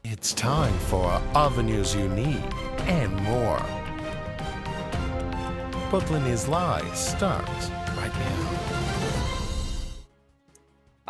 It's time for all the news you need and more. Brooklyn is Live starts right now.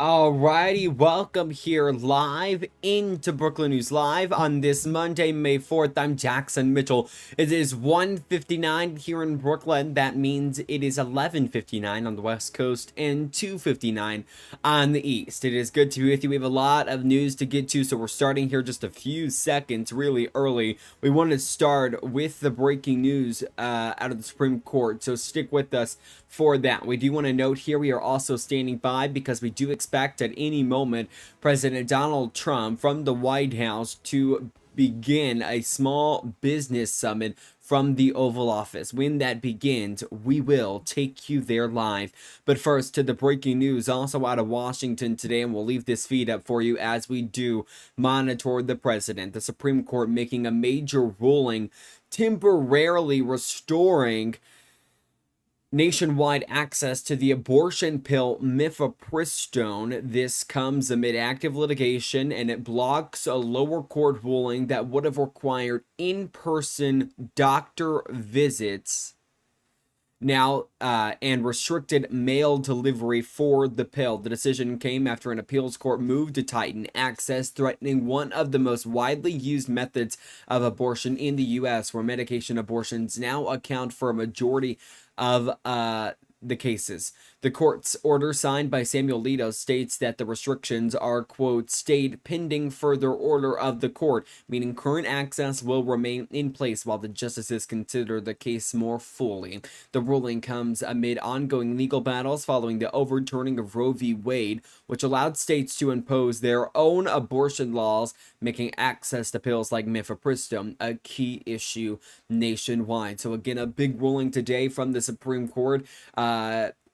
Alrighty, welcome here live into Brooklyn News Live on this Monday, May 4th. I'm Jackson Mitchell. It is 1:59 here in Brooklyn. That means it is 11:59 on the West Coast and 2:59 on the East. It is good to be with you. We have a lot of news to get to, so we're starting here just a few seconds really early. We want to start with the breaking news out of the Supreme Court, so stick with us for that. We do want to note here we are also standing by because we do expect at any moment President Donald Trump from the White House to begin a small business summit from the Oval Office. When that begins, we will take you there live. But first, to the breaking news also out of Washington today, and we'll leave this feed up for you as we do monitor the president. The Supreme Court making a major ruling temporarily restoring nationwide access to the abortion pill mifepristone. This comes amid active litigation, and it blocks a lower court ruling that would have required in-person doctor visits now and restricted mail delivery for the pill. The decision came after an appeals court moved to tighten access, threatening one of the most widely used methods of abortion in the U.S., where medication abortions now account for a majority of the cases. The court's order signed by Samuel Alito states that the restrictions are, quote, stayed pending further order of the court, meaning current access will remain in place while the justices consider the case more fully. The ruling comes amid ongoing legal battles following the overturning of Roe v. Wade, which allowed states to impose their own abortion laws, making access to pills like mifepristone a key issue nationwide. So again, a big ruling today from the Supreme Court.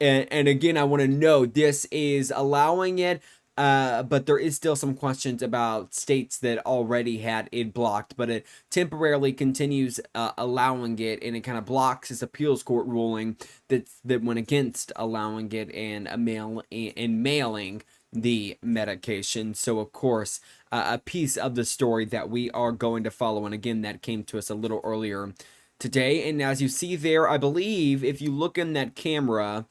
And again, I want to know this is allowing it, but there is still some questions about states that already had it blocked, but it temporarily continues allowing it, and it kind of blocks this appeals court ruling that went against allowing it and mailing the medication. So of course, a piece of the story that we are going to follow, and again, that came to us a little earlier today. And as you see there, I believe if you look in that camera,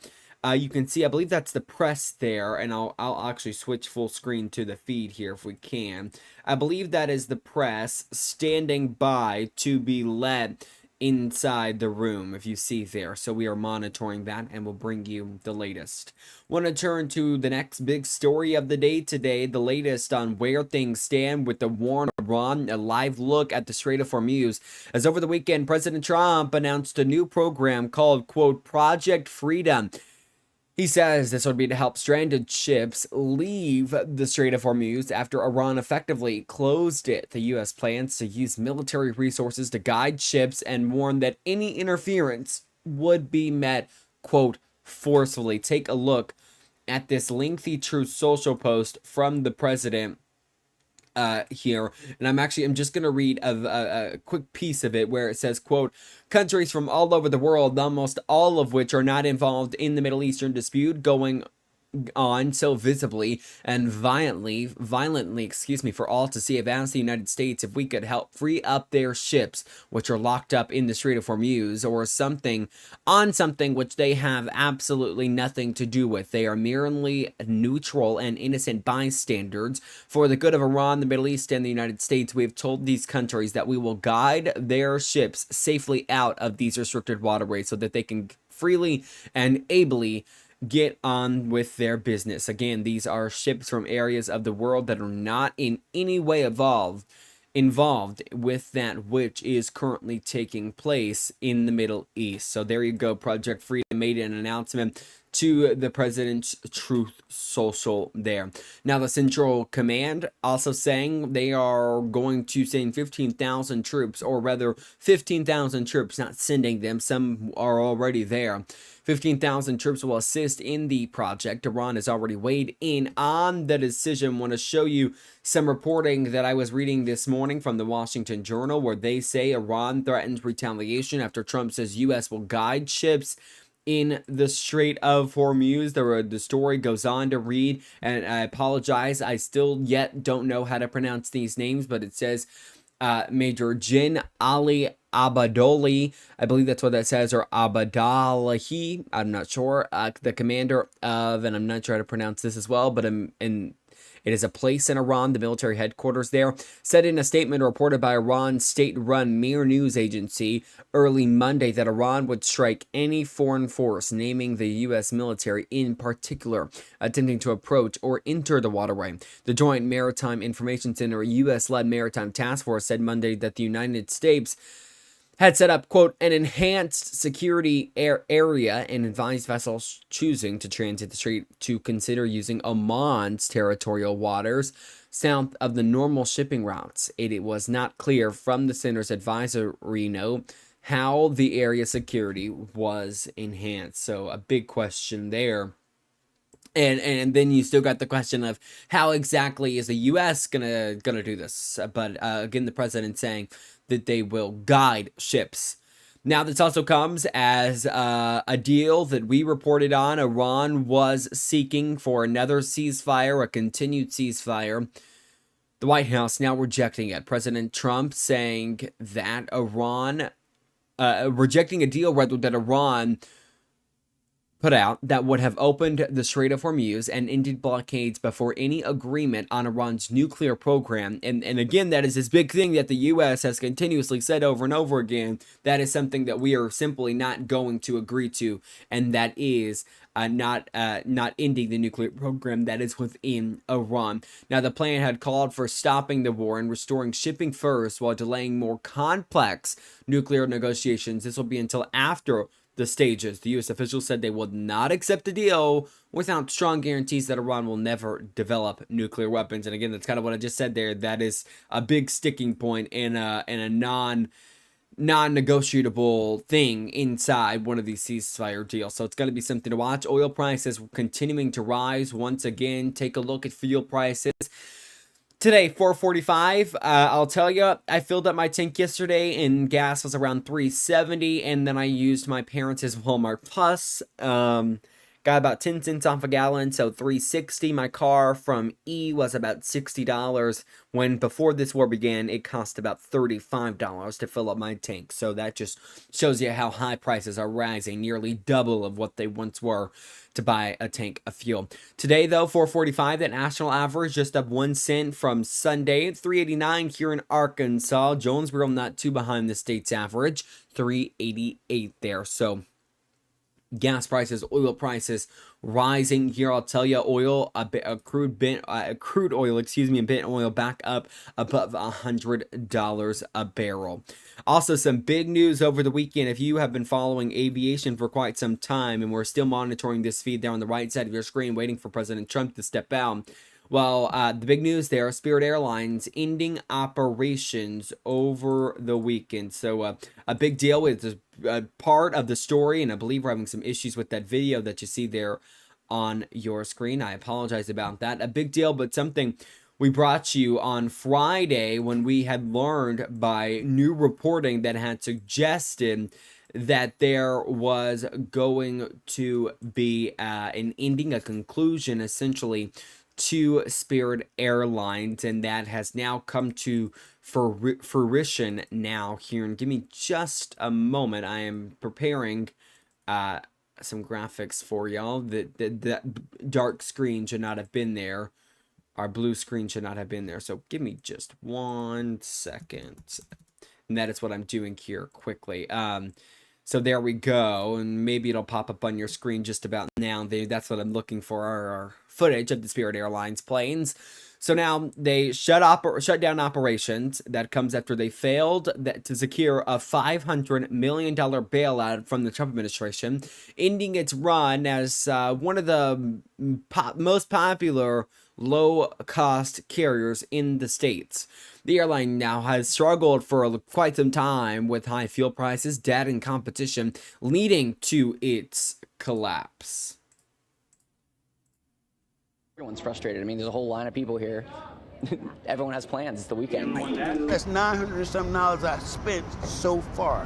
you can see, I believe that's the press there, and I'll actually switch full screen to the feed here if we can. I believe that is the press standing by to be let inside the room, if you see there. So we are monitoring that, and we'll bring you the latest. Want to turn to the next big story of the day today, the latest on where things stand with the war on Iran, a live look at the Strait of Hormuz, as over the weekend President Trump announced a new program called, quote, Project Freedom. He says this would be to help stranded ships leave the Strait of Hormuz after Iran effectively closed it. The U.S. plans to use military resources to guide ships and warn that any interference would be met, quote, forcefully. Take a look at this lengthy Truth Social post from the president here, and I'm just going to read a quick piece of it where it says, quote, countries from all over the world, almost all of which are not involved in the Middle Eastern dispute going on so visibly and violently, for all to see, have asked the United States if we could help free up their ships, which are locked up in the Strait of Hormuz, or something which they have absolutely nothing to do with. They are merely neutral and innocent bystanders. For the good of Iran, the Middle East, and the United States, we have told these countries that we will guide their ships safely out of these restricted waterways so that they can freely and ably get on with their business. Again, these are ships from areas of the world that are not in any way involved with that which is currently taking place in the Middle East. So there you go. Project Freedom made an announcement to the president's Truth Social there. Now, the Central Command also saying they are going to send 15,000 troops, or rather 15,000 troops, not sending them. Some are already there. 15,000 troops will assist in the project. Iran has already weighed in on the decision. Want to show you some reporting that I was reading this morning from the Washington Journal, where they say Iran threatens retaliation after Trump says U.S. will guide ships in the Strait of Hormuz. The story goes on to read, and I apologize, I still yet don't know how to pronounce these names, but it says Major Jin Ali Abadoli, I believe that's what that says, or Abadalahi, I'm not sure, the commander of, and I'm not sure how to pronounce this as well, but it is a place in Iran, the military headquarters there, said in a statement reported by Iran's state-run Mir news agency early Monday that Iran would strike any foreign force, naming the U.S. military in particular, attempting to approach or enter the waterway. The Joint Maritime Information Center, a U.S.-led maritime task force, said Monday that the United States had set up, quote, an enhanced security area and advised vessels choosing to transit the strait to consider using Oman's territorial waters south of the normal shipping routes. It was not clear from the center's advisory note how the area security was enhanced. So a big question there. And then you still got the question of how exactly is the U.S. gonna do this? But again, the president saying that they will guide ships. Now, this also comes as a deal that we reported on. Iran was seeking for another ceasefire, a continued ceasefire. The White House now rejecting it. President Trump saying that Iran, rejecting a deal rather that Iran put out that would have opened the Strait of Hormuz and ended blockades before any agreement on Iran's nuclear program. And again, that is this big thing that the U.S. has continuously said over and over again. That is something that we are simply not going to agree to, and that is not ending the nuclear program that is within Iran. Now, the plan had called for stopping the war and restoring shipping first while delaying more complex nuclear negotiations. This will be until after the stages. The U.S. officials said they would not accept a deal without strong guarantees that Iran will never develop nuclear weapons. And again, that's kind of what I just said there. That is a big sticking point in a non-negotiable thing inside one of these ceasefire deals. So it's going to be something to watch. Oil prices continuing to rise once again. Take a look at fuel prices. Today, 445. I'll tell you, I filled up my tank yesterday and gas was around 370, and then I used my parents' Walmart Plus. Got about 10 cents off a gallon, so 360. My car from E was about $60 when before this war began, it cost about $35 to fill up my tank. So that just shows you how high prices are rising, nearly double of what they once were to buy a tank of fuel. Today, though, 445, that national average just up 1 cent from Sunday. 389 here in Arkansas. Jonesboro not too behind the state's average. 388 there. So gas prices, oil prices rising here. I'll tell you, oil, crude oil, and Brent oil back up above $100 a barrel. Also, some big news over the weekend. If you have been following aviation for quite some time, and we're still monitoring this feed there on the right side of your screen, waiting for President Trump to step out. Well, the big news there, Spirit Airlines ending operations over the weekend. So a big deal with part of the story, and I believe we're having some issues with that video that you see there on your screen. I apologize about that. A big deal, but something we brought you on Friday when we had learned by new reporting that had suggested that there was going to be an ending, a conclusion essentially to Spirit Airlines, and that has now come to fruition now here. And give me just a moment. I am preparing some graphics for y'all. That dark screen should not have been there. Our blue screen should not have been there. So give me just 1 second. And that is what I'm doing here quickly. So there we go, and maybe it'll pop up on your screen just about now. That's what I'm looking for, our footage of the Spirit Airlines planes. So now they shut down operations. That comes after they failed to secure a $500 million bailout from the Trump administration, ending its run as one of the most popular low-cost carriers in the States. The airline now has struggled for quite some time with high fuel prices, debt, and competition, leading to its collapse. Everyone's frustrated. I mean, there's a whole line of people here. Everyone has plans. It's the weekend. That's $900 and something I spent so far.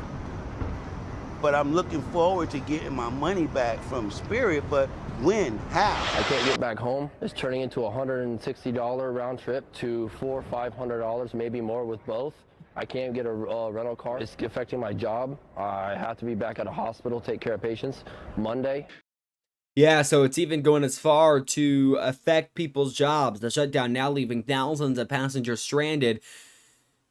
but I'm looking forward to getting my money back from Spirit. But when? How? I can't get back home. It's turning into a $160 round trip to $400 or $500, maybe more with both. I can't get a rental car. It's affecting my job. I have to be back at a hospital, take care of patients Monday. Yeah, so it's even going as far to affect people's jobs. The shutdown now leaving thousands of passengers stranded.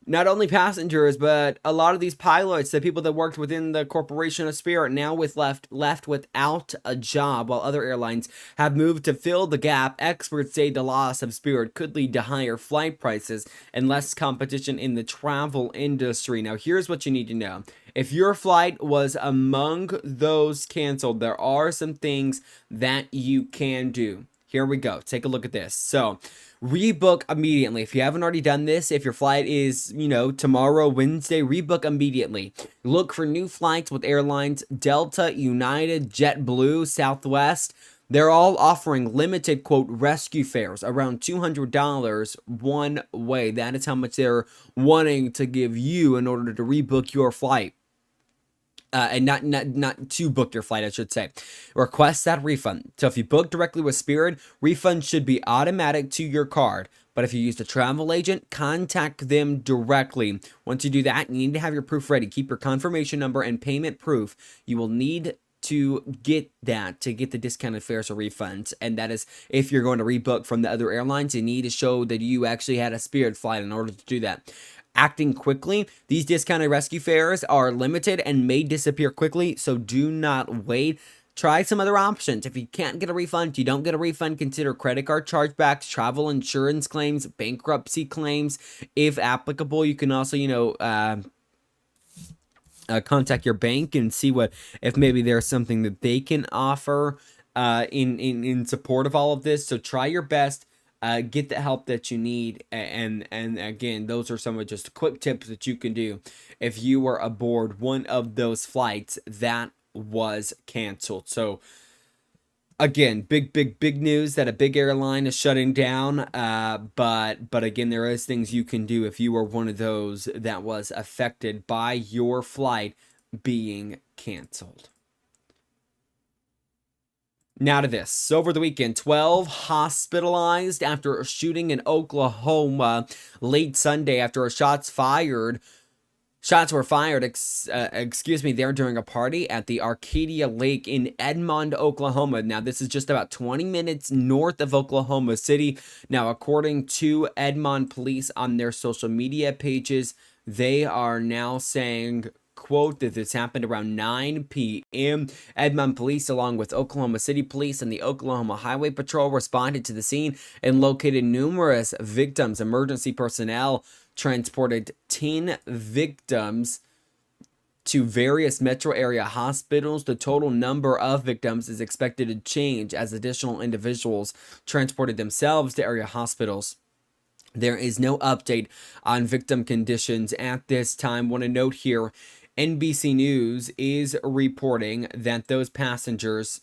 Not only passengers, but a lot of these pilots, the people that worked within the corporation of Spirit, now left without a job, while other airlines have moved to fill the gap. Experts say the loss of Spirit could lead to higher flight prices and less competition in the travel industry. Now, here's what you need to know. If your flight was among those canceled, there are some things that you can do. Here we go. Take a look at this. So, rebook immediately. If you haven't already done this, if your flight is, tomorrow, Wednesday, rebook immediately. Look for new flights with airlines Delta, United, JetBlue, Southwest. They're all offering limited, quote, rescue fares, around $200 one way. That is how much they're wanting to give you in order to rebook your flight. And not to book your flight, I should say. Request that refund. So if you book directly with Spirit, refund should be automatic to your card. But if you used a travel agent, contact them directly. Once you do that, you need to have your proof ready. Keep your confirmation number and payment proof. You will need to get that to get the discounted fares or refunds. And that is if you're going to rebook from the other airlines, you need to show that you actually had a Spirit flight in order to do that. Acting quickly, these discounted rescue fares are limited and may disappear quickly, so do not wait. Try some other options. If you can't get a refund, if you don't get a refund, consider credit card chargebacks, travel insurance claims, bankruptcy claims. If applicable, you can also, contact your bank and see if maybe there's something that they can offer in support of all of this. So try your best. Get the help that you need, and again, those are some of just quick tips that you can do if you were aboard one of those flights that was canceled. So again, big news that a big airline is shutting down, but again, there is things you can do if you were one of those that was affected by your flight being canceled. Now to this. So over the weekend, 12 hospitalized after a shooting in Oklahoma late Sunday after shots were fired, there during a party at the Arcadia Lake in Edmond, Oklahoma. Now, this is just about 20 minutes north of Oklahoma City. Now, according to Edmond police on their social media pages, they are now saying, quote, that this happened around 9 p.m. Edmond police, along with Oklahoma City police and the Oklahoma Highway Patrol, responded to the scene and located numerous victims. Emergency personnel transported 10 victims to various metro area hospitals. The total number of victims is expected to change as additional individuals transported themselves to area hospitals. There is no update on victim conditions at this time. Want to note here, NBC News is reporting that those passengers,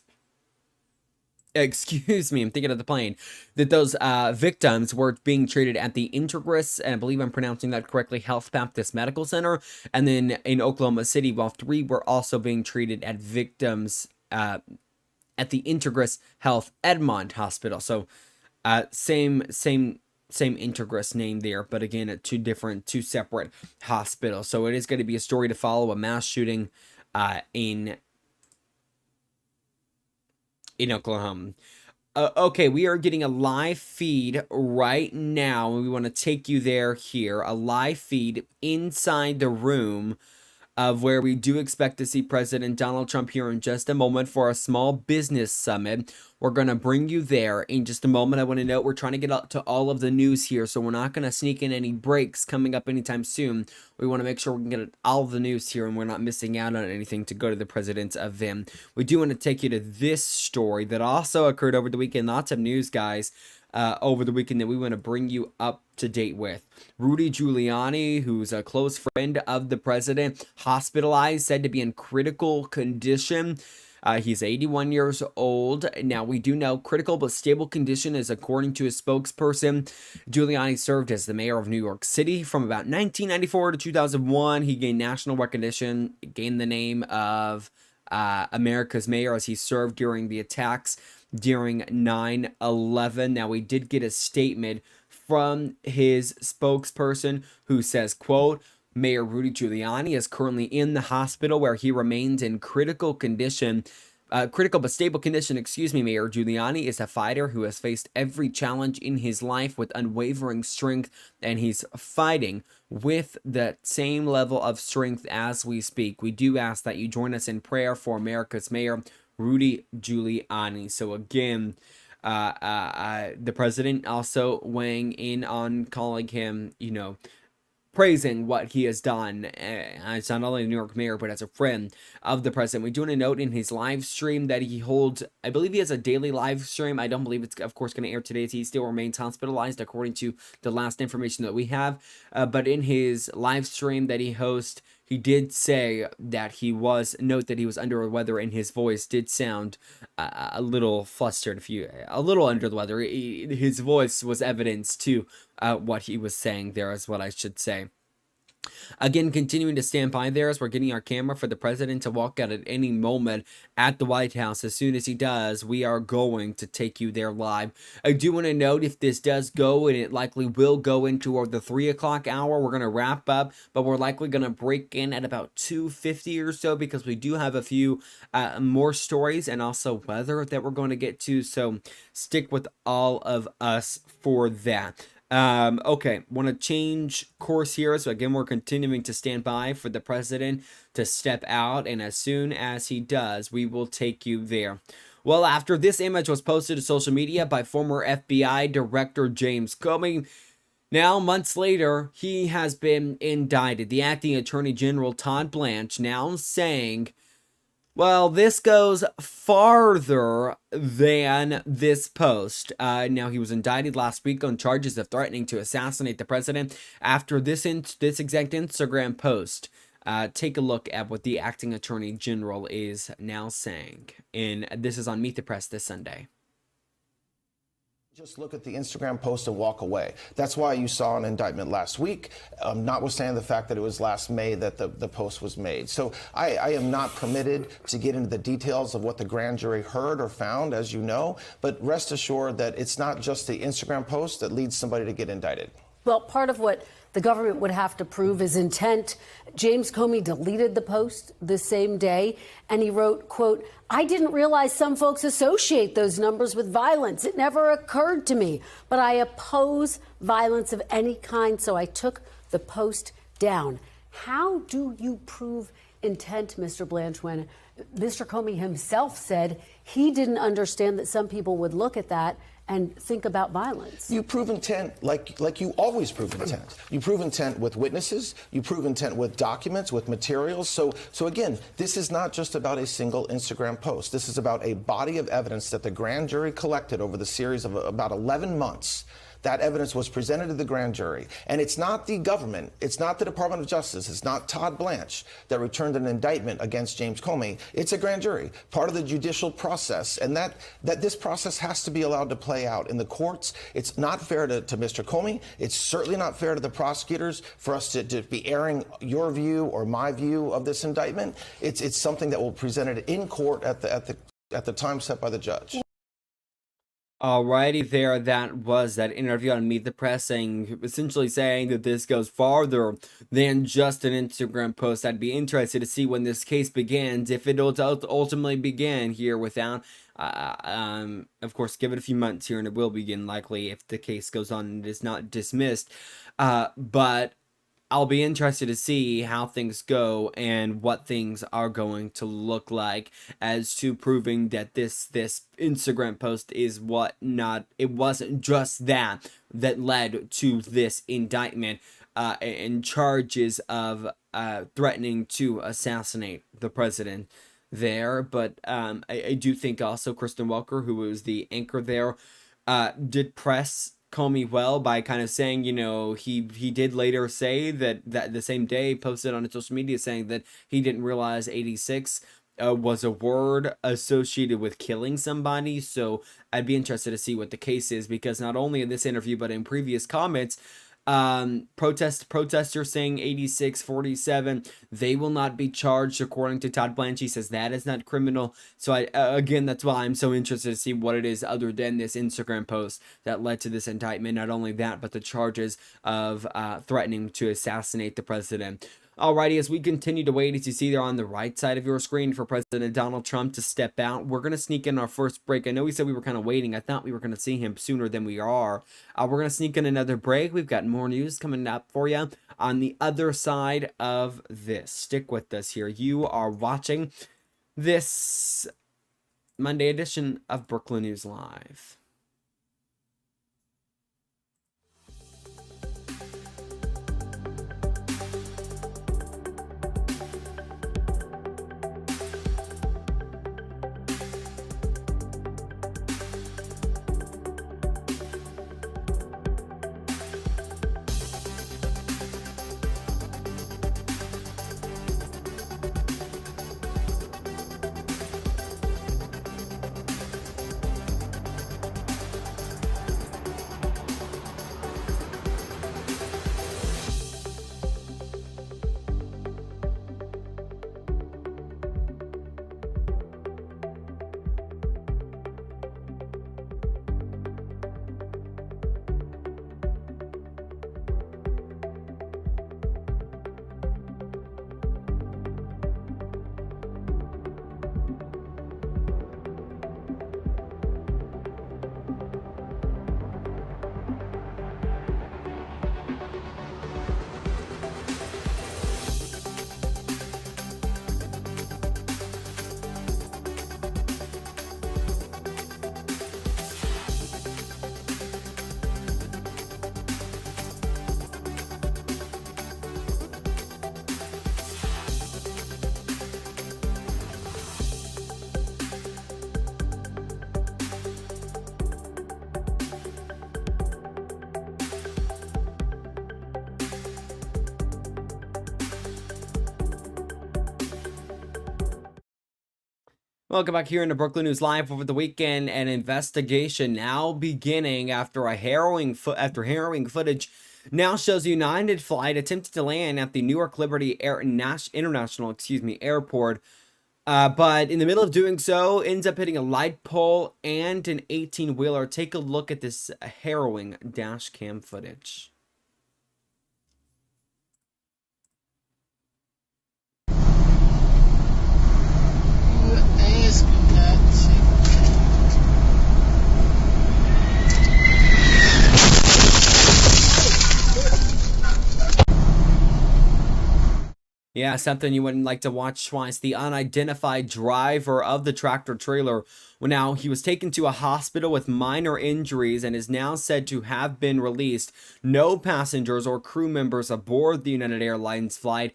I'm thinking of the plane, that those victims were being treated at the Integris, and I believe I'm pronouncing that correctly, Health Baptist Medical Center. And then in Oklahoma City, while 3 were also being treated at victims at the Integris Health Edmond Hospital. So same Integris name there, but again, at two separate hospitals. So it is going to be a story to follow, a mass shooting in Oklahoma. Okay, we are getting a live feed right now, and we want to take you here, a live feed inside the room of where we do expect to see President Donald Trump here in just a moment for a small business summit. We're going to bring you there in just a moment. I want to note we're trying to get up to all of the news here, so we're not going to sneak in any breaks coming up anytime soon. We want to make sure we can get all of the news here and we're not missing out on anything to go to the president's event. We do want to take you to this story that also occurred over the weekend. Lots of news, guys, over the weekend that we want to bring you up to date with. Rudy Giuliani, who's a close friend of the president, hospitalized, said to be in critical condition. He's 81 years old. Now, we do know critical but stable condition is according to his spokesperson. Giuliani served as the mayor of New York City from about 1994 to 2001. He gained national recognition, gained the name of America's mayor as he served during the attacks during 9/11. Now, we did get a statement from his spokesperson who says, quote, Mayor Rudy Giuliani is currently in the hospital where he remains in critical condition. Critical but stable condition, Mayor Giuliani is a fighter who has faced every challenge in his life with unwavering strength, and he's fighting with the same level of strength as we speak. We do ask that you join us in prayer for America's Mayor Rudy Giuliani. So again, the president also weighing in on calling him, praising what he has done as not only a New York mayor, but as a friend of the president. We do want to note in his live stream that he holds, I believe he has a daily live stream. I don't believe it's, of course, going to air today as he still remains hospitalized, according to the last information that we have. But in his live stream that he hosts, he did say that he was under the weather, and his voice did sound a little flustered, a little under the weather. His voice was evidence to what he was saying there, is what I should say. Again, continuing to stand by there as we're getting our camera for the president to walk out at any moment at the White House. As soon as he does, we are going to take you there live. I do want to note, if this does go, and it likely will go into the 3 o'clock hour, we're going to wrap up, but we're likely going to break in at about 2:50 or so, because we do have a few more stories and also weather that we're going to get to. So stick with all of us for that. Okay, want to change course here. So again, we're continuing to stand by for the president to step out, and as soon as he does, we will take you there. Well, after this image was posted to social media by former FBI Director James Comey, now, months later, he has been indicted. The acting Attorney General Todd Blanche now saying, well, this goes farther than this post. Now, he was indicted last week on charges of threatening to assassinate the president after this exact Instagram post. Take a look at what the acting attorney general is now saying. And this is on Meet the Press this Sunday. Just look at the Instagram post and walk away. That's why you saw an indictment last week, notwithstanding the fact that it was last May that the post was made. So I am not permitted to get into the details of what the grand jury heard or found, as you know, but rest assured that it's not just the Instagram post that leads somebody to get indicted. Well, part of what the government would have to prove is intent. James Comey deleted the post the same day, and he wrote, quote, I didn't realize some folks associate those numbers with violence. It never occurred to me, but I oppose violence of any kind, so I took the post down. How do you prove intent, Mr. Blanche, when Mr. Comey himself said he didn't understand that some people would look at that and think about violence? You prove intent like you always prove intent. You prove intent with witnesses. You prove intent with documents, with materials. So again, this is not just about a single Instagram post. This is about a body of evidence that the grand jury collected over the series of about 11 months. That evidence was presented to the grand jury. And it's not the government, it's not the Department of Justice, it's not Todd Blanche that returned an indictment against James Comey. It's a grand jury, part of the judicial process. And that this process has to be allowed to play out in the courts. It's not fair to Mr. Comey. It's certainly not fair to the prosecutors for us to be airing your view or my view of this indictment. It's something that will be presented in court at the time set by the judge. Alrighty there, that was that interview on Meet the Press, essentially saying that this goes farther than just an Instagram post. I'd be interested to see when this case begins, if it ultimately begin here without, of course, give it a few months here and it will begin likely if the case goes on and is not dismissed. But I'll be interested to see how things go and what things are going to look like as to proving that this Instagram post is it wasn't just that led to this indictment and charges of threatening to assassinate the president there. But I do think also Kristen Welker, who was the anchor there, did press Comey well by kind of saying, he did later say that the same day posted on his social media saying that he didn't realize 86 was a word associated with killing somebody. So I'd be interested to see what the case is, because not only in this interview but in previous comments, protesters saying 86-47, they will not be charged according to Todd Blanche. He says that is not criminal. So I again, that's why I'm so interested to see what it is other than this Instagram post that led to this indictment. Not only that, but the charges of threatening to assassinate the president. Alrighty, as we continue to wait, as you see there on the right side of your screen, for President Donald Trump to step out, we're going to sneak in our first break. I know we said we were kind of waiting. I thought we were going to see him sooner than we are. We're going to sneak in another break. We've got more news coming up for you on the other side of this. Stick with us here. You are watching this Monday edition of Brookland News Live. Welcome back here into Brookland News Live. Over the weekend, an investigation now beginning after harrowing footage now shows a United flight attempted to land at the Newark Liberty International Airport, but in the middle of doing so, ends up hitting a light pole and an 18-wheeler. Take a look at this harrowing dash cam footage. Yeah, something you wouldn't like to watch twice. The unidentified driver of the tractor trailer, well, now he was taken to a hospital with minor injuries and is now said to have been released. No passengers or crew members aboard the United Airlines flight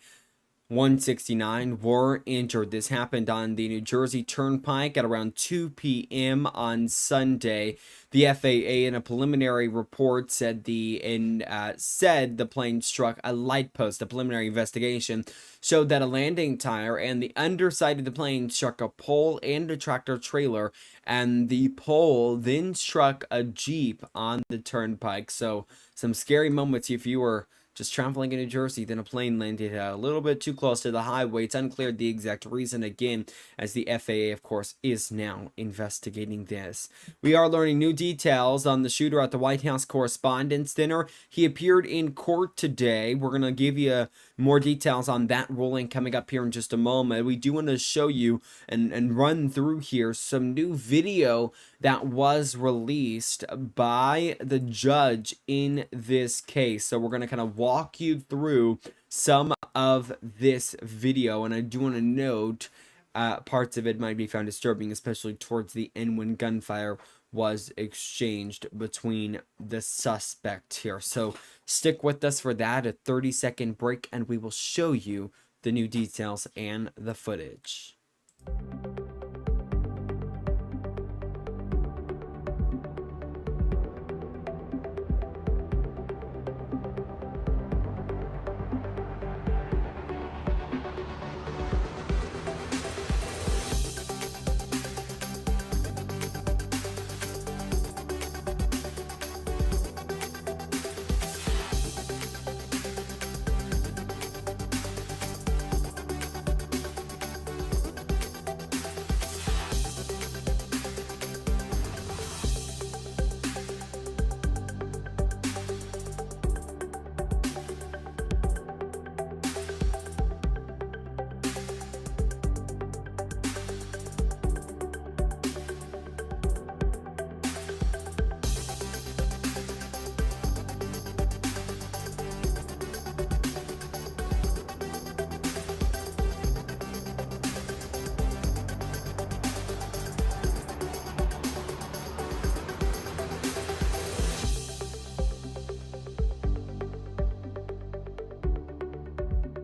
169 were injured. This happened on the New Jersey Turnpike at around 2 p.m. on Sunday. The FAA, in a preliminary report, said the plane struck a light post. A preliminary investigation showed that a landing tire and the underside of the plane struck a pole and a tractor trailer, and the pole then struck a Jeep on the turnpike. So some scary moments if you were just traveling in New Jersey, then a plane landed a little bit too close to the highway. It's unclear the exact reason, again, as the FAA, of course, is now investigating this. We are learning new details on the shooter at the White House Correspondents' Dinner. He appeared in court today. We're going to give you more details on that ruling coming up here in just a moment. We do want to show you and run through here some new video that was released by the judge in this case. So we're going to kind of walk you through some of this video, and I do want to note parts of it might be found disturbing, especially towards the end when gunfire was exchanged between the suspect here. So stick with us for that, a 30-second break, and we will show you the new details and the footage.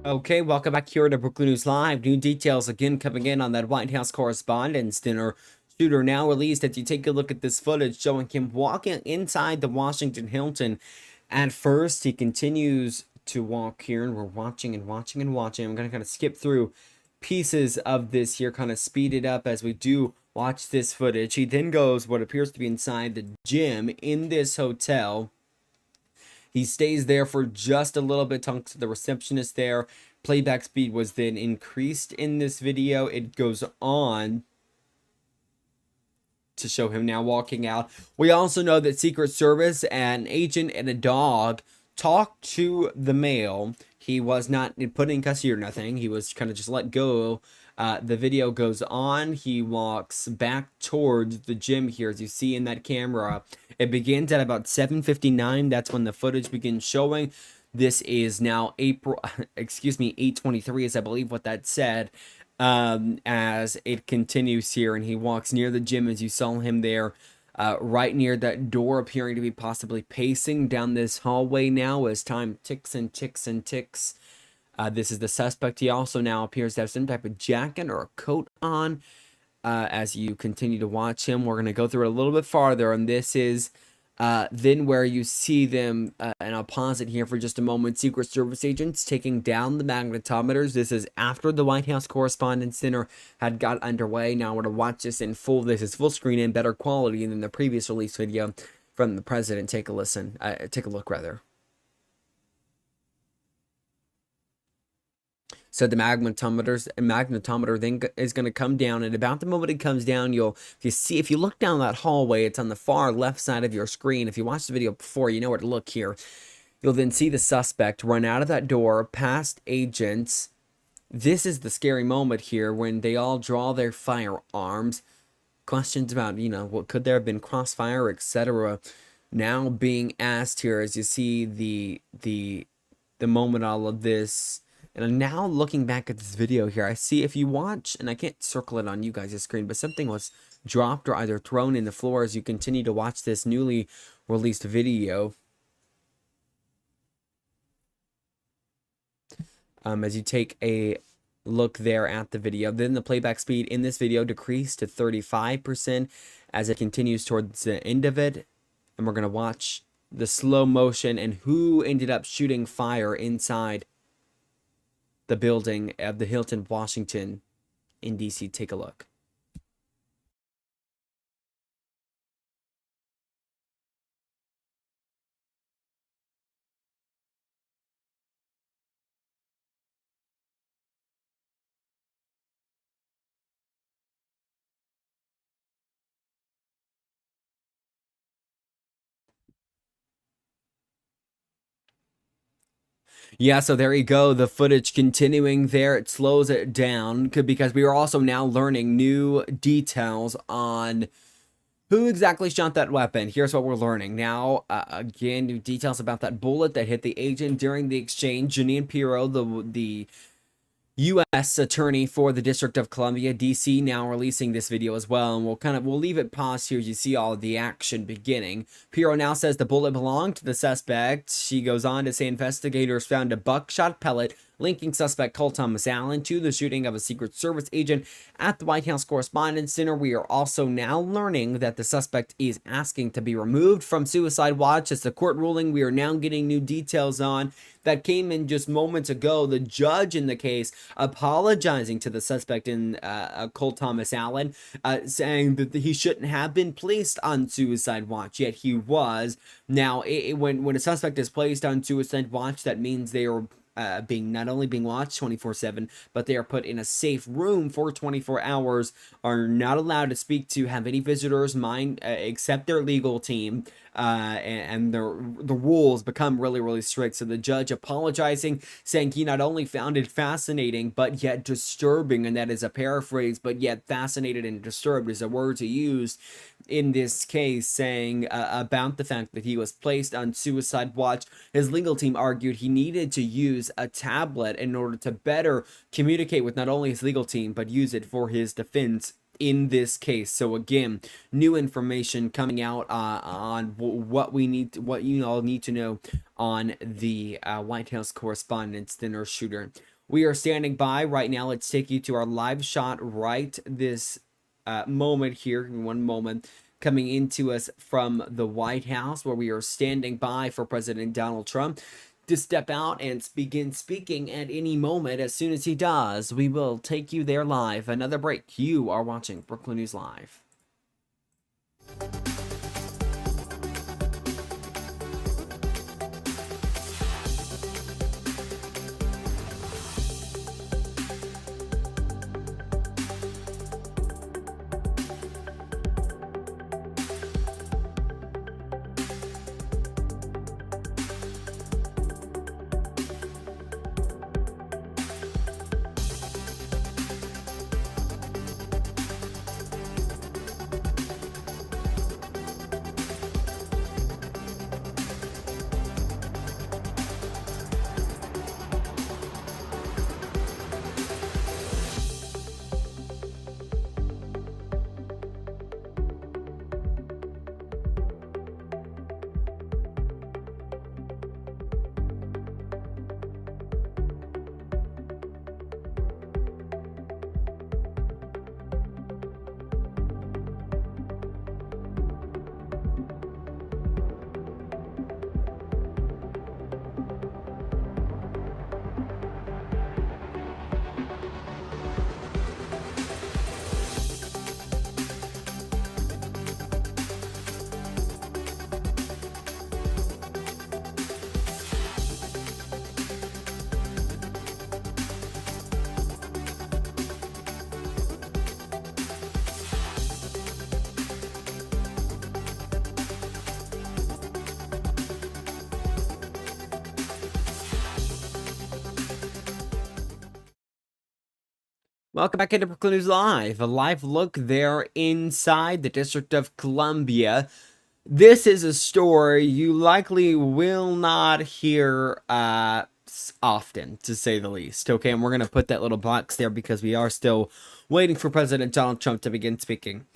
Okay, welcome back here to Brookland News Live. New details again coming in on that White House Correspondents' Dinner. Shooter now released as you take a look at this footage showing him walking inside the Washington Hilton. At first, he continues to walk here, and we're watching and watching and watching. I'm going to kind of skip through pieces of this here, kind of speed it up as we do watch this footage. He then goes what appears to be inside the gym in this hotel. He stays there for just a little bit, talks to the receptionist there. Playback speed was then increased in this video. It goes on to show him now walking out. We also know that Secret Service, an agent and a dog talked to the male. He was not put in custody or nothing. He was kind of just let go. The video goes on. He walks back towards the gym here, as you see in that camera. It begins at about 7:59. That's when the footage begins showing. This is now April, 8:23 is I believe what that said. As it continues here, and he walks near the gym as you saw him there, right near that door, appearing to be possibly pacing down this hallway now as time ticks and ticks and ticks. This is the suspect. He also now appears to have some type of jacket or a coat on. As you continue to watch him, we're going to go through it a little bit farther, and this is then where you see them, and I'll pause it here for just a moment, Secret Service agents taking down the magnetometers. This is after the White House Correspondents' Dinner had got underway. Now we're to watch this in full. This is full screen and better quality than the previous release video from the president. Take a listen. Take a look, rather. So the magnetometer then is going to come down, and about the moment it comes down, if you look down that hallway, it's on the far left side of your screen. If you watched the video before, you know where to look here. You'll then see the suspect run out of that door, past agents. This is the scary moment here when they all draw their firearms. Questions about, what could there have been, crossfire, etc. now being asked here as you see the moment all of this. And I'm now looking back at this video here. I see, if you watch, and I can't circle it on you guys' screen, but something was dropped or either thrown in the floor as you continue to watch this newly released video. As you take a look there at the video, then the playback speed in this video decreased to 35% as it continues towards the end of it. And we're going to watch the slow motion and who ended up shooting fire inside the building of the Hilton, Washington, in DC. Take a look. Yeah, so there you go. The footage continuing there. It slows it down because we are also now learning new details on who exactly shot that weapon. Here's what we're learning. Now, again, new details about that bullet that hit the agent during the exchange. Janine Pirro, the U.S. attorney for the District of Columbia, D.C., now releasing this video as well, and we'll leave it paused here as you see all of the action beginning. Pirro now says the bullet belonged to the suspect. She goes on to say investigators found a buckshot pellet linking suspect Cole Thomas Allen to the shooting of a Secret Service agent at the White House Correspondents' Dinner. We are also now learning that the suspect is asking to be removed from suicide watch. It's a court ruling we are now getting new details on that came in just moments ago. The judge in the case apologizing to the suspect in Cole Thomas Allen, saying that he shouldn't have been placed on suicide watch, yet he was. Now, when a suspect is placed on suicide watch, that means they are not only being watched 24/7, but they are put in a safe room for 24 hours, are not allowed to speak to, have any visitors, except their legal team, and the rules become really, really strict. So the judge apologizing, saying he not only found it fascinating, but yet disturbing, and that is a paraphrase, but yet fascinated and disturbed is a word to use in this case, saying about the fact that he was placed on suicide watch. His legal team argued he needed to use a tablet in order to better communicate with not only his legal team, but use it for his defense in this case. So again, new information coming out on what you all need to know on the White House Correspondents' Dinner shooter. We are standing by right now. Let's take you to our live shot right this moment here. One moment. Coming into us from the White House, where we are standing by for President Donald Trump to step out and begin speaking at any moment. As soon as he does, we will take you there live. Another break. You are watching Brookland News Live. Welcome back into Brookland News Live, a live look there inside the District of Columbia. This is a story you likely will not hear often, to say the least. Okay, and we're going to put that little box there because we are still waiting for President Donald Trump to begin speaking.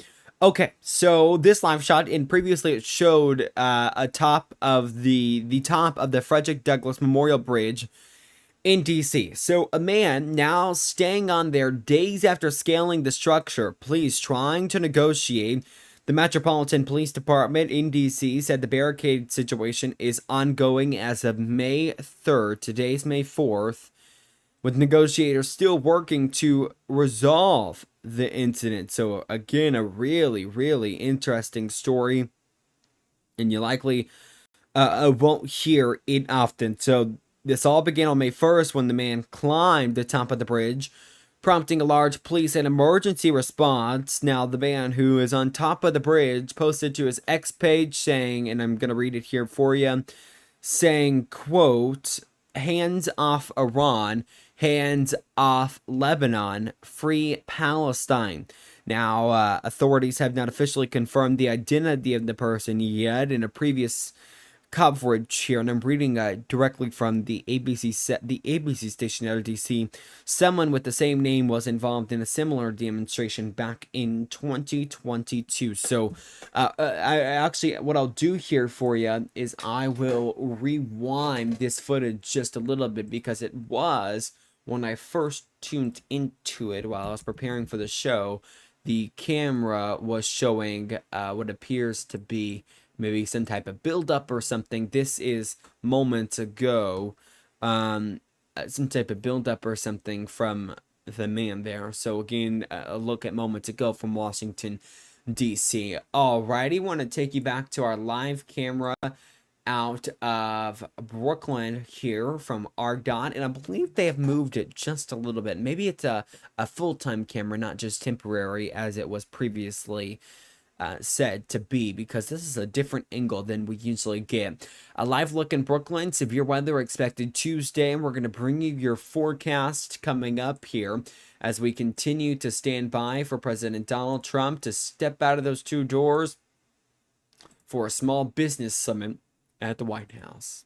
Okay, so this live shot, and previously it showed a top of the top of the Frederick Douglass Memorial Bridge in DC. So a man now staying on there days after scaling the structure, police trying to negotiate. The Metropolitan Police Department in DC said the barricade situation is ongoing as of May 3rd. Today's May 4th, with negotiators still working to resolve the incident. So again, a really, really interesting story, and you likely won't hear it often. So this all began on May 1st when the man climbed the top of the bridge, prompting a large police and emergency response. Now, the man who is on top of the bridge posted to his X page saying, and I'm going to read it here for you, saying, quote, "Hands off Iran, hands off Lebanon, free Palestine." Now, authorities have not officially confirmed the identity of the person yet. In a previous coverage here, and I'm reading directly from the ABC station out of DC. Someone with the same name was involved in a similar demonstration back in 2022. So, I actually, what I'll do here for you is I will rewind this footage just a little bit, because it was when I first tuned into it while I was preparing for the show. The camera was showing what appears to be maybe some type of build-up or something. This is moments ago, some type of build-up or something from the man there. So again, a look at moments ago from Washington, D.C. Alrighty, want to take you back to our live camera out of Brookland here from RDOT, and I believe they have moved it just a little bit. Maybe it's a full-time camera, not just temporary as it was previously said to be, because this is a different angle than we usually get. A live look in Brookland, severe weather expected Tuesday, and we're going to bring you your forecast coming up here as we continue to stand by for President Donald Trump to step out of those two doors for a small business summit at the White House.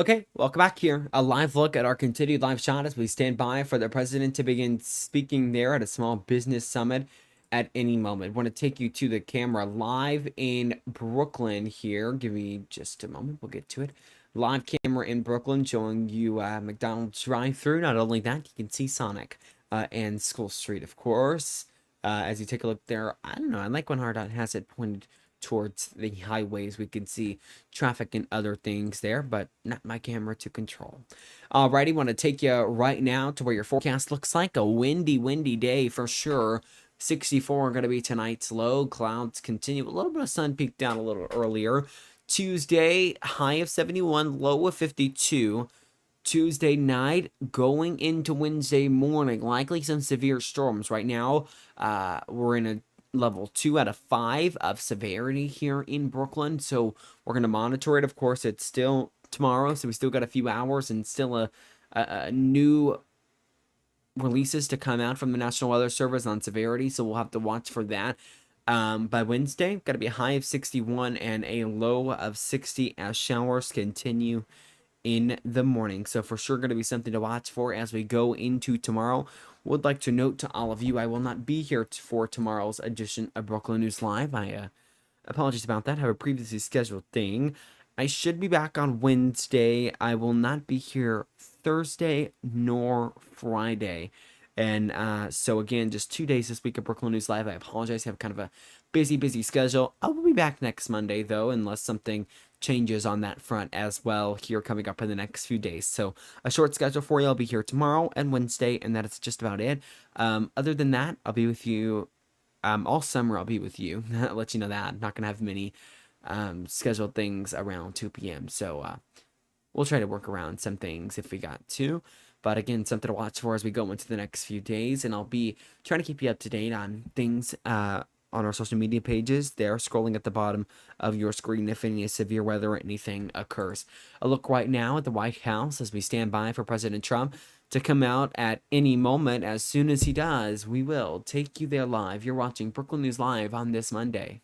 Okay, welcome back here. A live look at our continued live shot as we stand by for the president to begin speaking there at a small business summit at any moment. Want to take you to the camera live in Brooklyn here. Give me just a moment. We'll get to it. Live camera in Brooklyn showing you McDonald's drive-thru. Not only that, you can see Sonic and School Street, of course. As you take a look there, I don't know. I like when Hardot has it pointed towards the highways. We can see traffic and other things there, but not my camera to control. Alrighty, want to take you right now to where your forecast looks like. A windy day for sure. 64 going to be tonight's low. Clouds continue. A little bit of sun peeked out a little earlier. Tuesday, high of 71, low of 52. Tuesday night going into Wednesday morning, likely some severe storms. Right now, we're in a level 2 out of 5 of severity here in Brooklyn, so we're going to monitor it. Of course, it's still tomorrow, so we still got a few hours and still a new releases to come out from the National Weather Service on severity, so we'll have to watch for that. By Wednesday, got to be a high of 61 and a low of 60 as showers continue in the morning. So for sure going to be something to watch for as we go into tomorrow. Would like to note to all of you, I will not be here for tomorrow's edition of Brooklyn News Live. I apologies about that. I have a previously scheduled thing. I should be back on Wednesday. I will not be here Thursday nor Friday. And so again, just 2 days this week of Brooklyn News Live. I apologize. I have kind of a busy schedule. I will be back next Monday, though, unless something changes on that front as well here coming up in the next few days. So a short schedule for you. I'll be here tomorrow and Wednesday, and that is just about it. Other than that, I'll be with you all summer. I'll be with you. I'll let you know that. I'm not going to have many scheduled things around 2 p.m. So we'll try to work around some things if we got to. But again, something to watch for as we go into the next few days. And I'll be trying to keep you up to date on things on our social media pages. They're scrolling at the bottom of your screen if any severe weather or anything occurs. A look right now at the White House as we stand by for President Trump to come out at any moment. As soon as he does, we will take you there live. You're watching Brooklyn News Live on this Monday.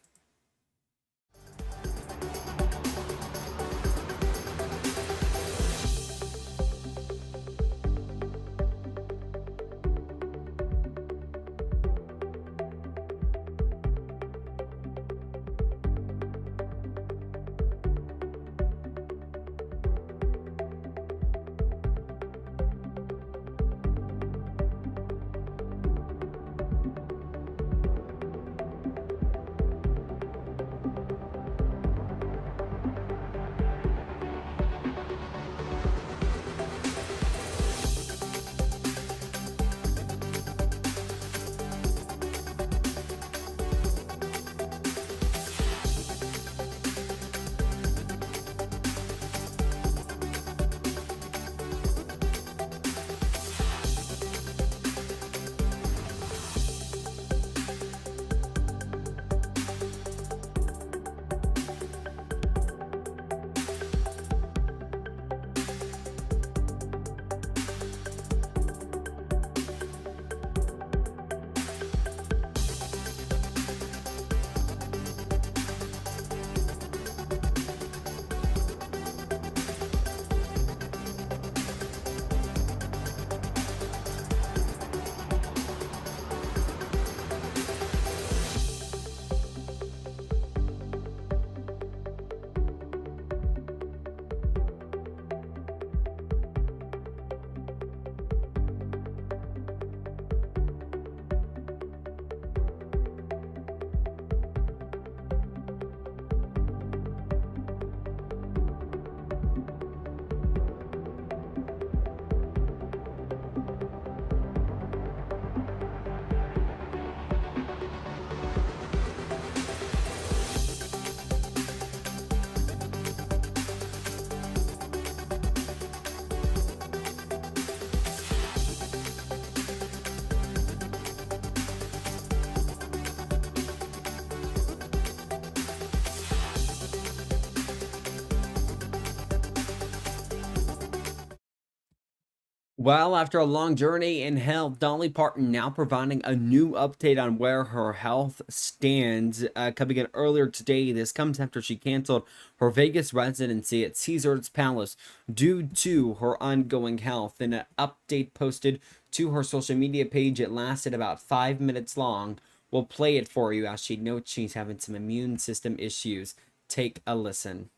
Well, after a long journey in health, Dolly Parton now providing a new update on where her health stands. Coming in earlier today, this comes after she canceled her Vegas residency at Caesar's Palace due to her ongoing health. In an update posted to her social media page, it lasted about 5 minutes long. We'll play it for you as she notes she's having some immune system issues. Take a listen.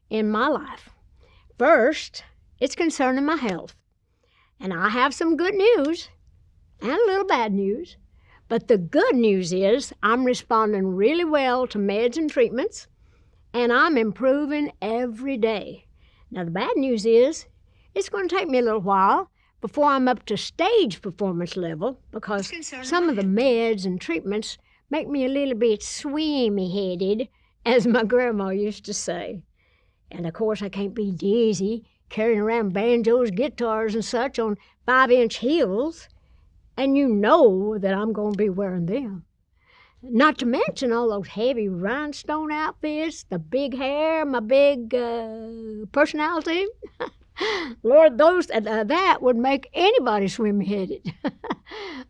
In my life. First, it's concerning my health. And I have some good news and a little bad news. But the good news is I'm responding really well to meds and treatments, and I'm improving every day. Now, the bad news is it's going to take me a little while before I'm up to stage performance level because some of the meds and treatments make me a little bit swimmy-headed, as my grandma used to say. And of course, I can't be dizzy carrying around banjos, guitars, and such on 5-inch heels. And you know that I'm going to be wearing them. Not to mention all those heavy rhinestone outfits, the big hair, my big personality. Lord, that would make anybody swim-headed.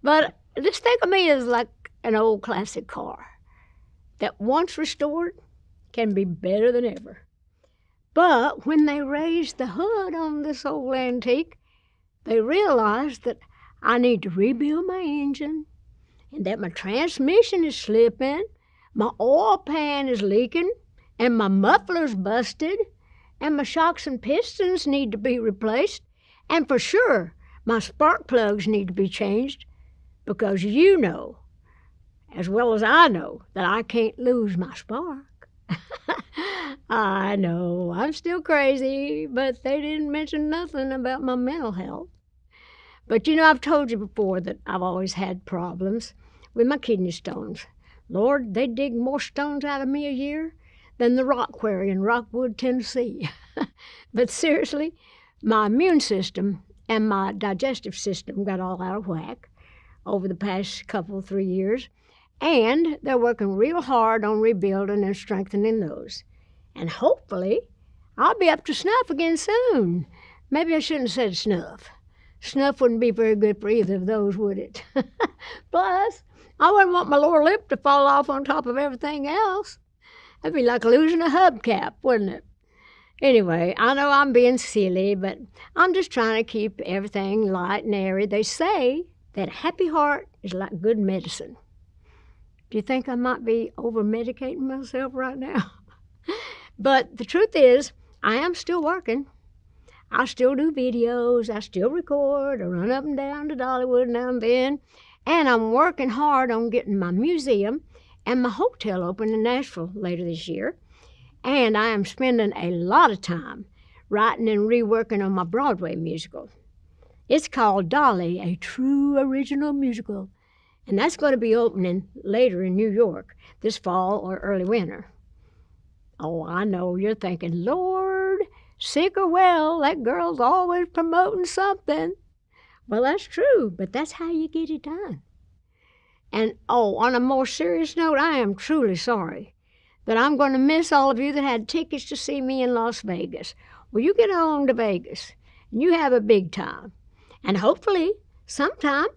But just think of me as like an old classic car that once restored can be better than ever. But when they raised the hood on this old antique, they realized that I need to rebuild my engine and that my transmission is slipping, my oil pan is leaking, and my muffler's busted, and my shocks and pistons need to be replaced, and for sure my spark plugs need to be changed because you know, as well as I know, that I can't lose my spark. I know, I'm still crazy, but they didn't mention nothing about my mental health. But you know, I've told you before that I've always had problems with my kidney stones. Lord, they dig more stones out of me a year than the rock quarry in Rockwood, Tennessee. But seriously, my immune system and my digestive system got all out of whack over the past 3 years, and they're working real hard on rebuilding and strengthening those. And hopefully, I'll be up to snuff again soon. Maybe I shouldn't have said snuff. Snuff wouldn't be very good for either of those, would it? Plus, I wouldn't want my lower lip to fall off on top of everything else. That'd be like losing a hubcap, wouldn't it? Anyway, I know I'm being silly, but I'm just trying to keep everything light and airy. They say that a happy heart is like good medicine. Do you think I might be over-medicating myself right now? But the truth is, I am still working. I still do videos, I still record, I run up and down to Dollywood now and then, and I'm working hard on getting my museum and my hotel open in Nashville later this year. And I am spending a lot of time writing and reworking on my Broadway musical. It's called Dolly, a True Original Musical, and that's going to be opening later in New York this fall or early winter. Oh, I know you're thinking, Lord, sick or well, that girl's always promoting something. Well, that's true, but that's how you get it done. And, oh, on a more serious note, I am truly sorry that I'm going to miss all of you that had tickets to see me in Las Vegas. Well, you get home to Vegas, and you have a big time. And hopefully, sometime,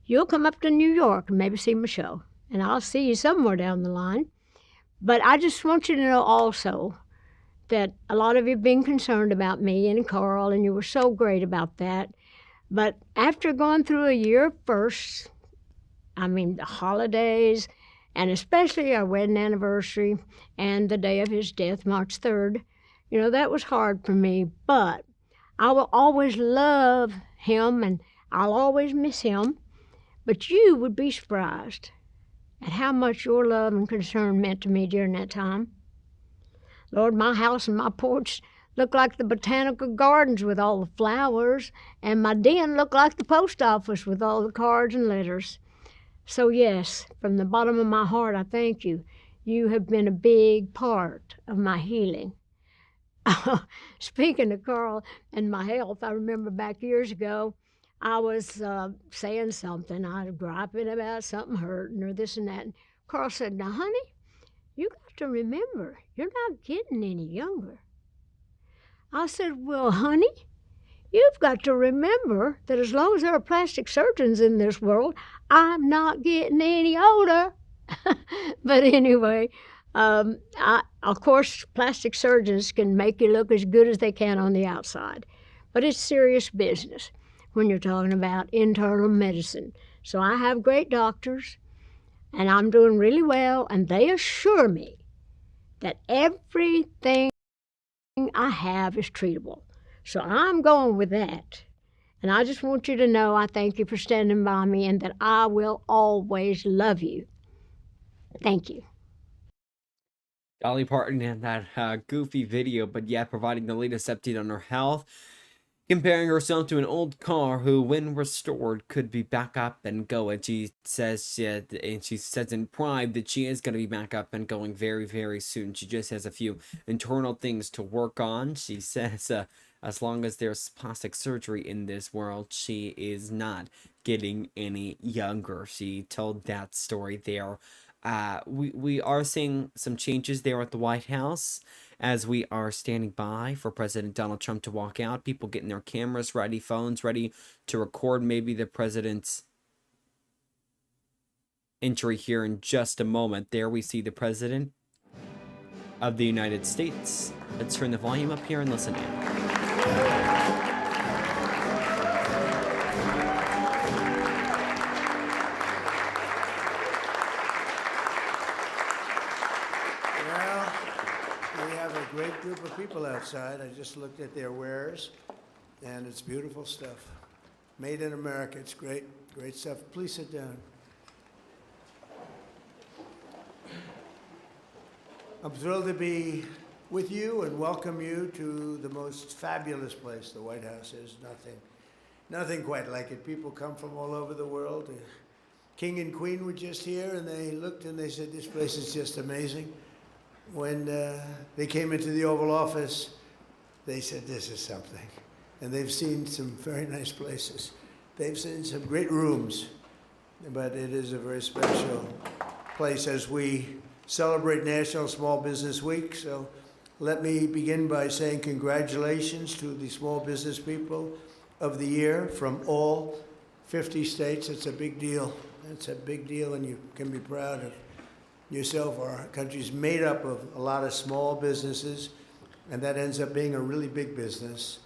you'll come up to New York and maybe see my show. And I'll see you somewhere down the line. But I just want you to know also that a lot of you have been concerned about me and Carl, and you were so great about that. But after going through a year of firsts, the holidays, and especially our wedding anniversary and the day of his death, March 3rd, that was hard for me. But I will always love him, and I'll always miss him. But you would be surprised at how much your love and concern meant to me during that time. Lord, my house and my porch looked like the botanical gardens with all the flowers, and my den looked like the post office with all the cards and letters. So yes, from the bottom of my heart, I thank you. You have been a big part of my healing. Speaking of Carl and my health, I remember back years ago, I was saying something. I was griping about something hurting or this and that. And Carl said, now, honey, you got to remember, you're not getting any younger. I said, well, honey, you've got to remember that as long as there are plastic surgeons in this world, I'm not getting any older. But anyway, of course, plastic surgeons can make you look as good as they can on the outside. But it's serious business when you're talking about internal medicine. So I have great doctors, and I'm doing really well, and they assure me that everything I have is treatable. So I'm going with that. And I just want you to know I thank you for standing by me and that I will always love you. Thank you. Dolly Parton in that goofy video, but yet providing the latest update on her health, comparing herself to an old car who, when restored, could be back up and going. She says, in pride that she is going to be back up and going very, very soon. She just has a few internal things to work on. She says, as long as there's plastic surgery in this world, she is not getting any younger. She told that story there. We are seeing some changes there at the White House as we are standing by for President Donald Trump to walk out. People getting their cameras ready, phones ready to record maybe the president's entry here in just a moment. There we see the president of the United States. Let's turn the volume up here and listen in. Great group of people outside. I just looked at their wares, and it's beautiful stuff. Made in America. It's great, great stuff. Please sit down. I'm thrilled to be with you and welcome you to the most fabulous place the White House is. Nothing quite like it. People come from all over the world. The King and Queen were just here, and they looked and they said, this place is just amazing. When they came into the Oval Office, they said, this is something. And they've seen some very nice places. They've seen some great rooms, but it is a very special place as we celebrate National Small Business Week. So let me begin by saying congratulations to the small business people of the year from all 50 states. It's a big deal. It's a big deal, and you can be proud of yourself. Our country's made up of a lot of small businesses, and that ends up being a really big business.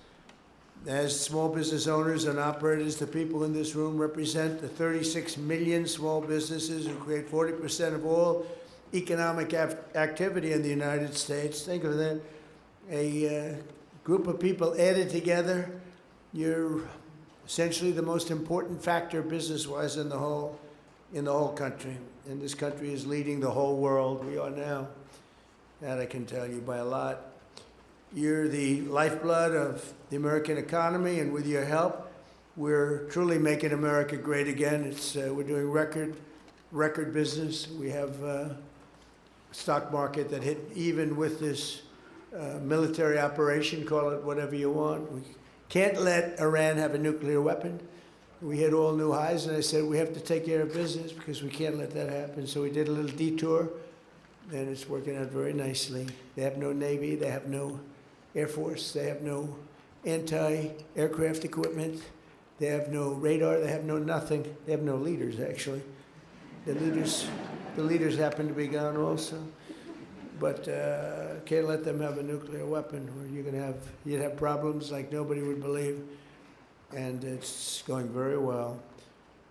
As small business owners and operators, the people in this room represent the 36 million small businesses who create 40% of all economic activity in the United States. Think of that. A group of people added together. You're essentially the most important factor business-wise in the whole country. And this country is leading the whole world. We are now. That I can tell you by a lot. You're the lifeblood of the American economy, and with your help, we're truly making America great again. We're doing record business. We have a stock market that hit even with this military operation, call it whatever you want. We can't let Iran have a nuclear weapon. We hit all new highs, and I said we have to take care of business because we can't let that happen. So we did a little detour, and it's working out very nicely. They have no Navy, they have no Air Force, they have no anti-aircraft equipment, they have no radar, they have no nothing. They have no leaders, actually. The leaders happen to be gone also. But can't let them have a nuclear weapon, or you'd have problems like nobody would believe. And it's going very well.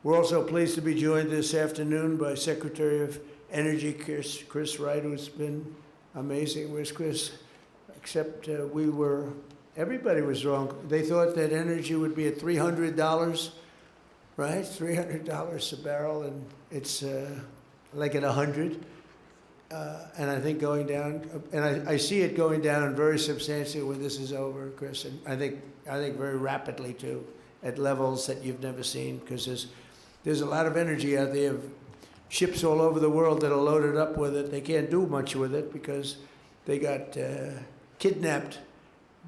We're also pleased to be joined this afternoon by Secretary of Energy Chris Wright, who's been amazing. Where's Chris? Except everybody was wrong. They thought that energy would be at $300, right? $300 a barrel, and it's like at 100. And I think going down, and I see it going down very substantially when this is over, Chris. And I think very rapidly too, at levels that you've never seen, because there's a lot of energy out there. Ships all over the world that are loaded up with it. They can't do much with it because they got kidnapped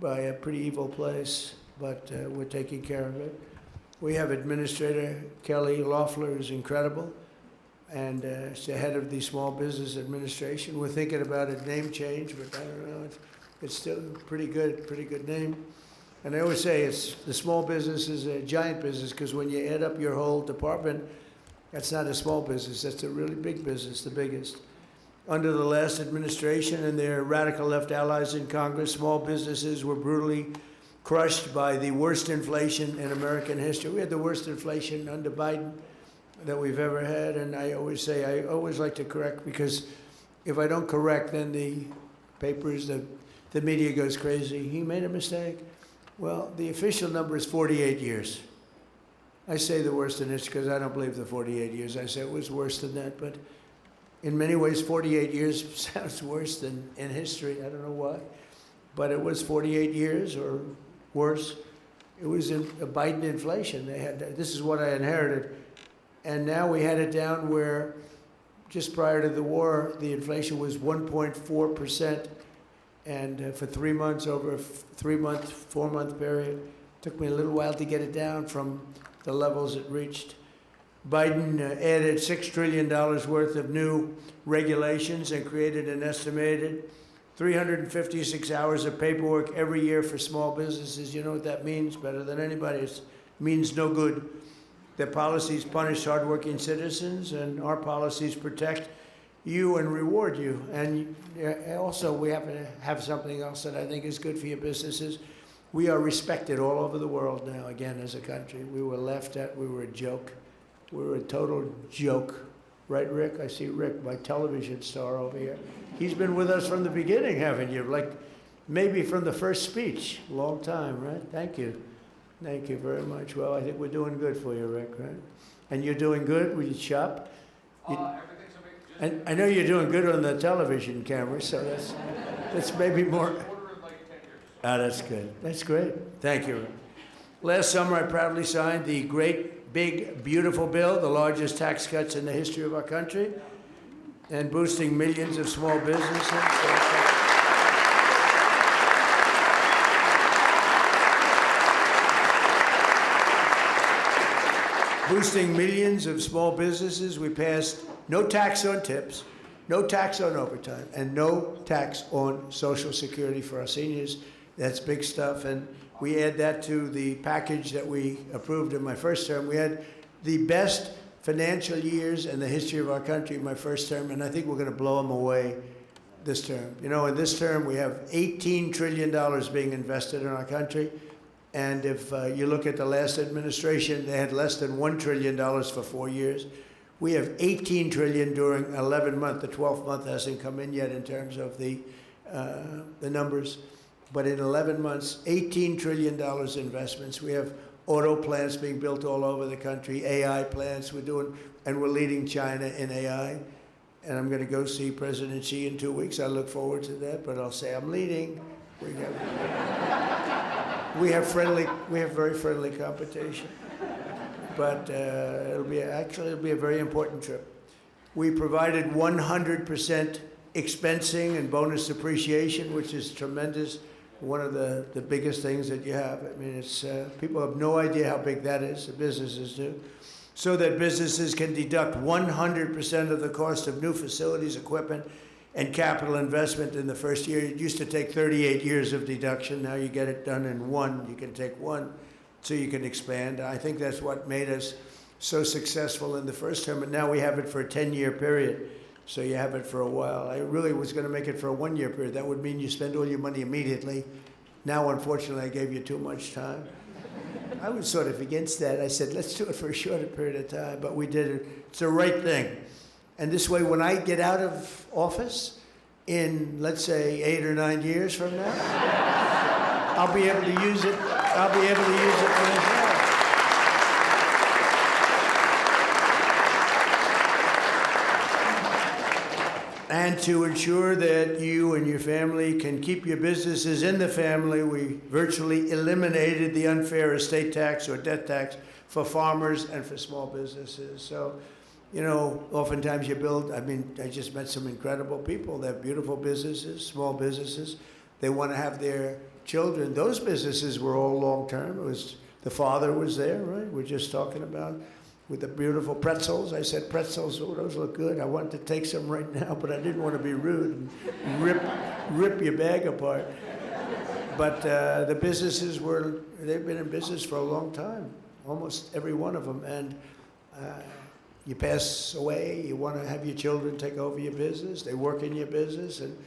by a pretty evil place. But we're taking care of it. We have Administrator Kelly Loeffler, who's incredible. And she's the head of the Small Business Administration. We're thinking about a name change, but I don't know. it's still a pretty good name. And I always say it's the small business is a giant business, because when you add up your whole department, that's not a small business, that's a really big business, the biggest. Under the last administration and their radical left allies in Congress, small businesses were brutally crushed by the worst inflation in American history. We had the worst inflation under Biden that we've ever had, and I always like to correct, because if I don't correct, then the papers, the media goes crazy. He made a mistake. Well, the official number is 48 years. I say the worst in history because I don't believe the 48 years. I say it was worse than that, but in many ways, 48 years sounds worse than in history. I don't know why, but it was 48 years or worse. It was a Biden inflation. They had this is what I inherited, and now we had it down where just prior to the war, the inflation was 1.4%. And for 3 months, over a 4-month period, it took me a little while to get it down from the levels it reached. Biden added $6 trillion worth of new regulations and created an estimated 356 hours of paperwork every year for small businesses. You know what that means better than anybody. It means no good. Their policies punish hardworking citizens, and our policies protect you and reward you. And also, we happen to have something else that I think is good for your businesses. We are respected all over the world now, again, as a country. We were laughed at. We were a joke. We were a total joke. Right, Rick? I see Rick, my television star over here. He's been with us from the beginning, haven't you? Like, maybe from the first speech. Long time, right? Thank you. Thank you very much. Well, I think we're doing good for you, Rick, right? And you're doing good with your shop? And I know you're doing good on the television camera, so that's maybe more. That's good. That's great. Thank you. Last summer, I proudly signed the great, big, beautiful bill, the largest tax cuts in the history of our country, and boosting millions of small businesses. Boosting millions of small businesses, we passed no tax on tips, no tax on overtime, and no tax on Social Security for our seniors. That's big stuff, and we add that to the package that we approved in my first term. We had the best financial years in the history of our country in my first term, and I think we're going to blow them away this term. You know, in this term, we have $18 trillion being invested in our country. And if you look at the last administration, they had less than $1 trillion for 4 years. We have $18 trillion during 11 months. The 12th month hasn't come in yet in terms of the numbers. But in 11 months, $18 trillion investments. We have auto plants being built all over the country, AI plants and we're leading China in AI. And I'm going to go see President Xi in 2 weeks. I look forward to that, but I'll say I'm leading. We have very friendly competition, but it'll be a very important trip. We provided 100% expensing and bonus depreciation, which is tremendous. One of the biggest things that you have. I mean, it's people have no idea how big that is. The businesses do, so that businesses can deduct 100% of the cost of new facilities, equipment, and capital investment in the first year. It used to take 38 years of deduction. Now you get it done in one. You can take one so you can expand. I think that's what made us so successful in the first term. And now we have it for a 10-year period. So you have it for a while. I really was going to make it for a 1-year period. That would mean you spend all your money immediately. Now, unfortunately, I gave you too much time. I was sort of against that. I said, let's do it for a shorter period of time. But we did it. It's the right thing. And this way, when I get out of office in, let's say, 8 or 9 years from now, I'll be able to use it. I'll be able to use it myself. And to ensure that you and your family can keep your businesses in the family, we virtually eliminated the unfair estate tax or death tax for farmers and for small businesses. So, you know, oftentimes you I just met some incredible people. They have beautiful businesses, small businesses. They want to have their children. Those businesses were all long-term. The father was there, right? We're just talking about with the beautiful pretzels. I said, pretzels, oh, those look good. I wanted to take some right now, but I didn't want to be rude and rip your bag apart. But the businesses they've been in business for a long time, almost every one of them. And you pass away, you want to have your children take over your business, they work in your business, and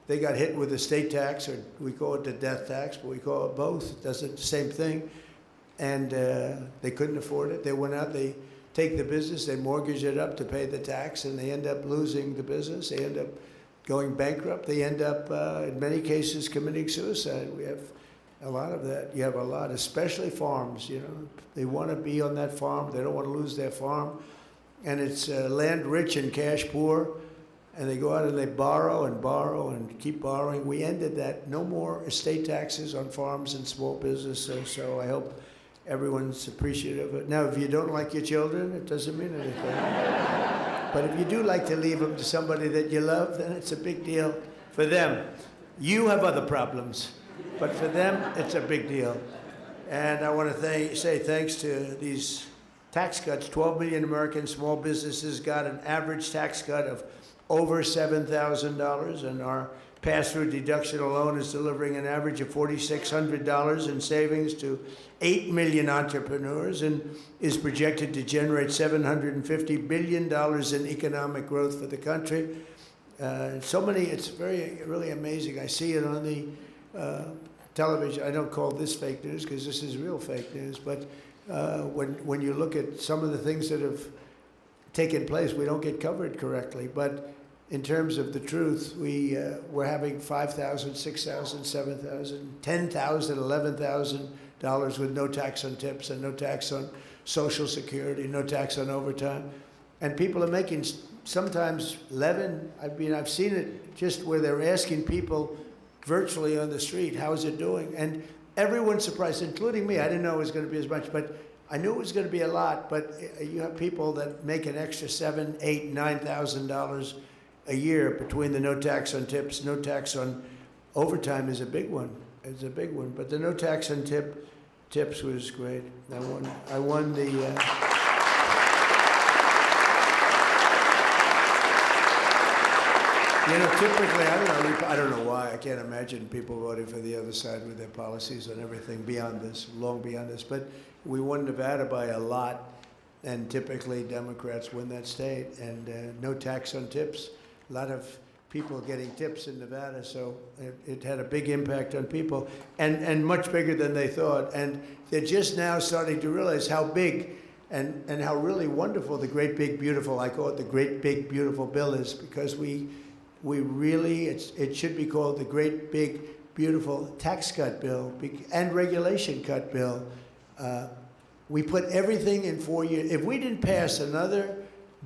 they got hit with the state tax, or we call it the death tax, but we call it both. It does the same thing. And they couldn't afford it. They went out, they take the business, they mortgage it up to pay the tax, and they end up losing the business. They end up going bankrupt. They end up, in many cases, committing suicide. We have a lot of that. You have a lot, especially farms, you know. They want to be on that farm. They don't want to lose their farm. And it's land rich and cash poor. And they go out and they borrow and keep borrowing. We ended that. No more estate taxes on farms and small businesses. So I hope everyone's appreciative of it. Now, if you don't like your children, it doesn't mean anything. But if you do like to leave them to somebody that you love, then it's a big deal for them. You have other problems, but for them, it's a big deal. And I want to say thanks to these tax cuts. 12 million American small businesses got an average tax cut of over $7,000, and our pass-through deduction alone is delivering an average of $4,600 in savings to 8 million entrepreneurs, and is projected to generate $750 billion in economic growth for the country. It's really amazing. I see it on the television. I don't call this fake news because this is real fake news, but when you look at some of the things that have taken place, we don't get covered correctly. But in terms of the truth, we're having $5,000, $6,000, $7,000, $10,000, $11,000 with no tax on tips and no tax on Social Security, no tax on overtime. And people are making sometimes 11. I've seen it just where they're asking people virtually on the street, how's it doing? And everyone's surprised, including me. I didn't know it was going to be as much, but I knew it was going to be a lot. But you have people that make an extra $7,000, $8,000, $9,000 a year between the no tax on tips, no tax on overtime is a big one. It's a big one. But the no tax on tips was great. I won the. You know, typically, I don't know why. I can't imagine people voting for the other side with their policies and everything beyond this, long beyond this. But we won Nevada by a lot, and typically Democrats win that state. And no tax on tips. A lot of people getting tips in Nevada, so it had a big impact on people, and much bigger than they thought. And they're just now starting to realize how big and how really wonderful the great big beautiful, I call it the great big beautiful bill is, because we really, it should be called the great big beautiful tax cut bill and regulation cut bill. We put everything in 4 years. If we didn't pass another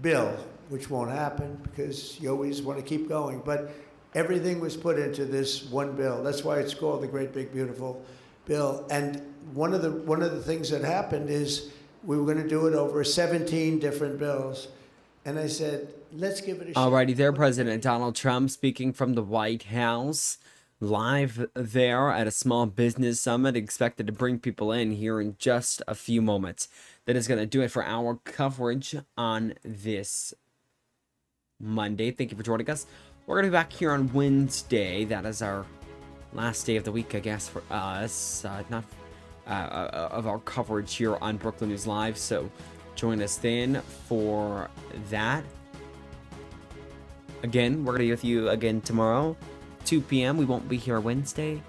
bill, which won't happen because you always want to keep going, but everything was put into this one bill. That's why it's called the great big beautiful bill. And one of the things that happened is we were going to do it over 17 different bills. And I said, let's give it a shot. Alrighty there, President Donald Trump speaking from the White House, live there at a small business summit, expected to bring people in here in just a few moments. That is going to do it for our coverage on this Monday. Thank you for joining us. We're going to be back here on Wednesday. That is our last day of the week, I guess, for us. Of our coverage here on Brookland News Live. So join us then for that. Again, we're going to be with you again tomorrow, 2 p.m. We won't be here Wednesday.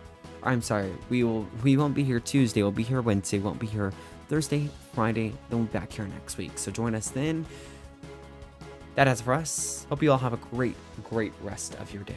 I'm sorry. We won't be here Tuesday. We'll be here Wednesday. We won't be here Thursday, Friday. Then we'll be back here next week. So join us then. That is for us. Hope you all have a great rest of your day.